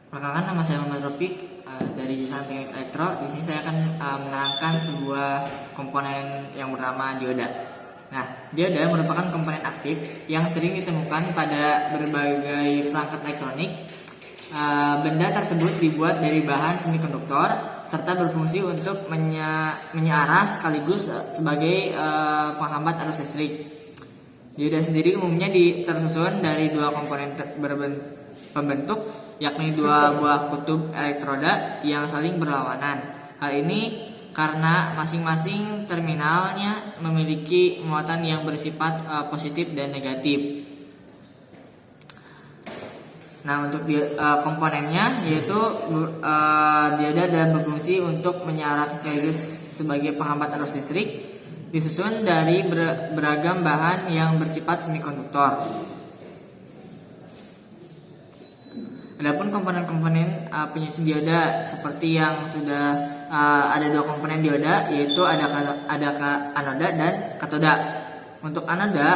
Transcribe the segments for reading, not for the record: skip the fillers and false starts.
Perkenalkan, nama saya Muhammad Rafiq dari jurusan Teknik Elektro. Di sini saya akan menerangkan sebuah komponen yang bernama dioda. Nah, dioda merupakan komponen aktif yang sering ditemukan pada berbagai perangkat elektronik. Benda tersebut dibuat dari bahan semikonduktor serta berfungsi untuk menyearah sekaligus sebagai penghambat arus listrik. Dioda sendiri umumnya tersusun dari dua komponen pembentuk, yakni dua buah kutub elektroda yang saling berlawanan. Hal ini karena masing-masing terminalnya memiliki muatan yang bersifat positif dan negatif. Nah, untuk komponennya yaitu dioda dan berfungsi untuk menyearah sekaligus sebagai penghambat arus listrik, disusun dari beragam bahan yang bersifat semikonduktor. Adapun komponen-komponen penyusun dioda seperti yang sudah ada dua komponen dioda, yaitu ada anoda dan katoda. Untuk anoda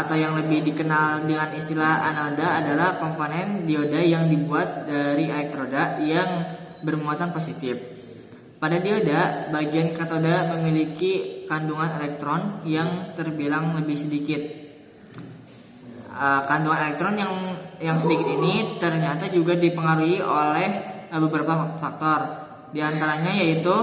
atau yang lebih dikenal dengan istilah anoda adalah komponen dioda yang dibuat dari elektroda yang bermuatan positif. Pada dioda, bagian katoda memiliki kandungan elektron yang terbilang lebih sedikit. Kandungan elektron yang sedikit ini ternyata juga dipengaruhi oleh beberapa faktor. Di antaranya yaitu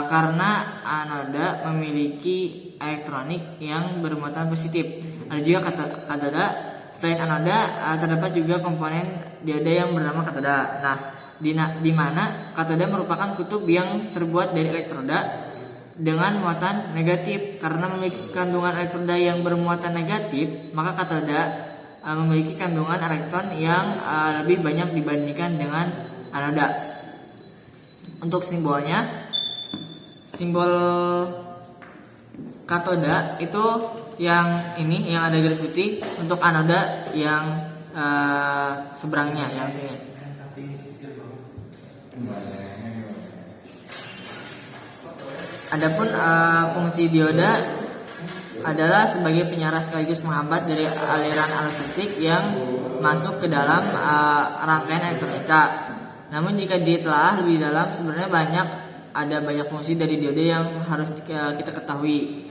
karena anoda memiliki elektronik yang bermuatan positif. Ada juga katoda. Selain anoda, terdapat juga komponen dioda yang bernama katoda. Nah, di mana katoda merupakan kutub yang terbuat dari elektroda dengan muatan negatif. Karena memiliki kandungan elektroda yang bermuatan negatif, maka katoda memiliki kandungan elektron yang lebih banyak dibandingkan dengan anoda. Untuk simbolnya, simbol katoda itu yang ini, yang ada garis putih. Untuk anoda yang seberangnya, yang sini. Adapun fungsi dioda adalah sebagai penyearah sekaligus penghambat dari aliran arus listrik yang masuk ke dalam rangkaian elektronika. Namun jika ditelaah lebih dalam, sebenarnya ada banyak fungsi dari dioda yang harus kita ketahui.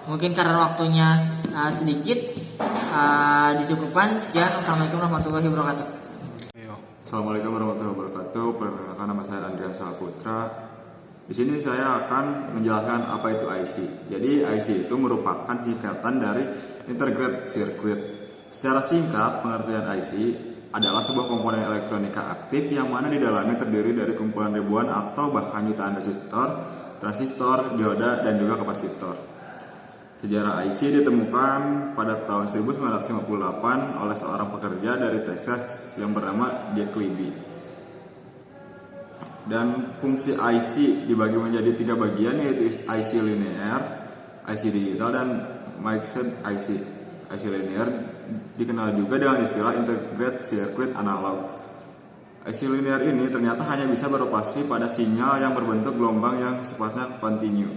Mungkin karena waktunya sedikit, dicukupkan. Sekian. Wassalamualaikum warahmatullahi wabarakatuh. Assalamualaikum warahmatullahi wabarakatuh. Perkenalkan, nama saya Andrian Saputra. Di sini saya akan menjelaskan apa itu IC. Jadi IC itu merupakan singkatan dari Integrated Circuit. Secara singkat, pengertian IC adalah sebuah komponen elektronika aktif yang mana di dalamnya terdiri dari kumpulan ribuan atau bahkan jutaan resistor, transistor, dioda, dan juga kapasitor. Sejarah IC ditemukan pada tahun 1958 oleh seorang pekerja dari Texas yang bernama Jack Libby. Dan fungsi IC dibagi menjadi 3 bagian, yaitu IC linear, IC digital, dan mixed IC. IC linear dikenal juga dengan istilah integrated circuit analog. IC linear ini ternyata hanya bisa beroperasi pada sinyal yang berbentuk gelombang yang sifatnya kontinu.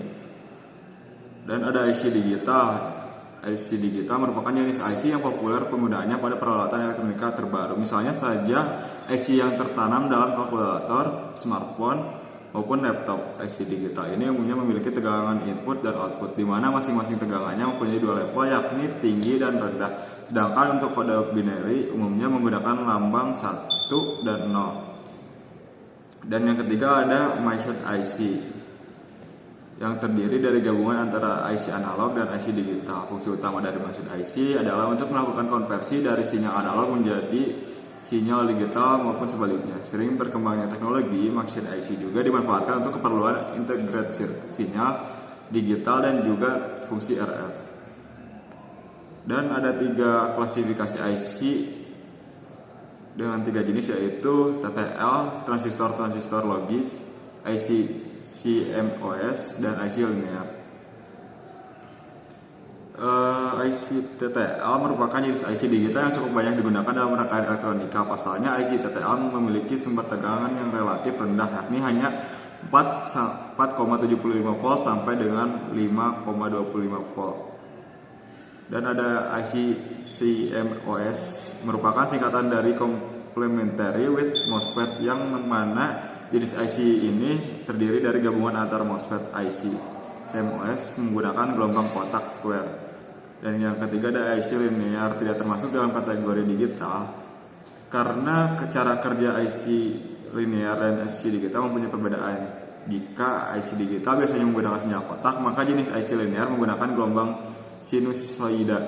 Dan ada IC digital. IC digital merupakan jenis IC yang populer penggunaannya pada peralatan elektronika terbaru. Misalnya saja IC yang tertanam dalam kalkulator, smartphone, maupun laptop. IC digital ini umumnya memiliki tegangan input dan output, di mana masing-masing tegangannya mempunyai 2 level, yakni tinggi dan rendah. Sedangkan untuk kode binary umumnya menggunakan lambang 1 dan 0. Dan yang ketiga ada mixed IC, yang terdiri dari gabungan antara IC analog dan IC digital. Fungsi utama dari mixed IC adalah untuk melakukan konversi dari sinyal analog menjadi sinyal digital maupun sebaliknya. Sering berkembangnya teknologi, mixed IC juga dimanfaatkan untuk keperluan integrasi sinyal digital dan juga fungsi RF. Dan ada 3 klasifikasi IC dengan 3 jenis, yaitu TTL, transistor logis, IC CMOS, dan IC linear. IC TTL merupakan jenis IC digital yang cukup banyak digunakan dalam rangkaian elektronika. Pasalnya IC TTL memiliki sumber tegangan yang relatif rendah, yakni hanya 4,75 volt sampai dengan 5,25 volt. Dan ada IC CMOS merupakan singkatan dari Complementary with MOSFET, yang mana jenis IC ini terdiri dari gabungan antara MOSFET IC CMOS menggunakan gelombang kotak square. Dan yang ketiga ada IC linear, tidak termasuk dalam kategori digital karena cara kerja IC linear dan IC digital mempunyai perbedaan. Jika IC digital biasanya menggunakan sinyal kotak, maka jenis IC linear menggunakan gelombang sinusoida.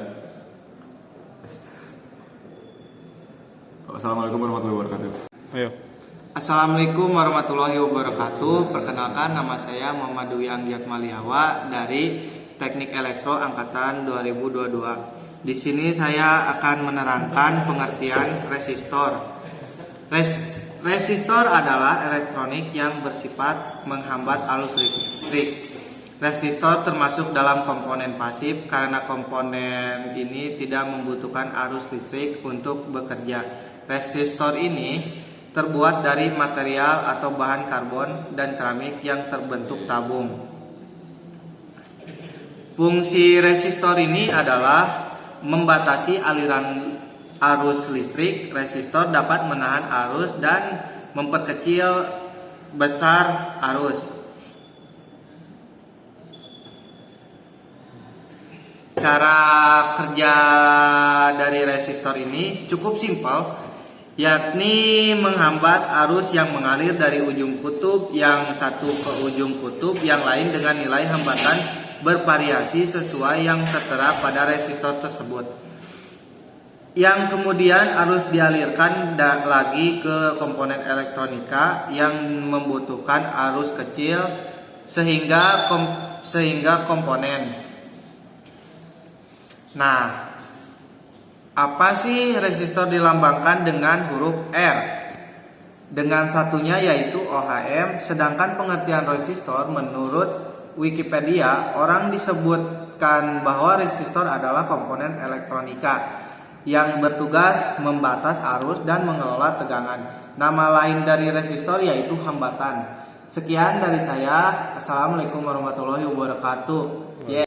Assalamualaikum warahmatullahi wabarakatuh. Ayo. Assalamualaikum warahmatullahi wabarakatuh. Perkenalkan, nama saya Muhammad Dwi Anggiat Maliawa dari Teknik Elektro Angkatan 2022. Di sini saya akan menerangkan pengertian resistor. Resistor adalah elektronik yang bersifat menghambat arus listrik. Resistor termasuk dalam komponen pasif karena komponen ini tidak membutuhkan arus listrik untuk bekerja. Resistor ini terbuat dari material atau bahan karbon dan keramik yang terbentuk tabung. Fungsi resistor ini adalah membatasi aliran arus listrik. Resistor dapat menahan arus dan memperkecil besar arus. Cara kerja dari resistor ini cukup simpel, yakni menghambat arus yang mengalir dari ujung kutub yang satu ke ujung kutub yang lain dengan nilai hambatan bervariasi sesuai yang tertera pada resistor tersebut. Yang kemudian arus dialirkan lagi ke komponen elektronika yang membutuhkan arus kecil sehingga komponen. Nah, apa sih resistor dilambangkan dengan huruf R? Dengan satunya yaitu OHM, sedangkan pengertian resistor menurut Wikipedia, orang disebutkan bahwa resistor adalah komponen elektronika yang bertugas membatas arus dan mengelola tegangan. Nama lain dari resistor yaitu hambatan. Sekian dari saya. Assalamualaikum warahmatullahi wabarakatuh.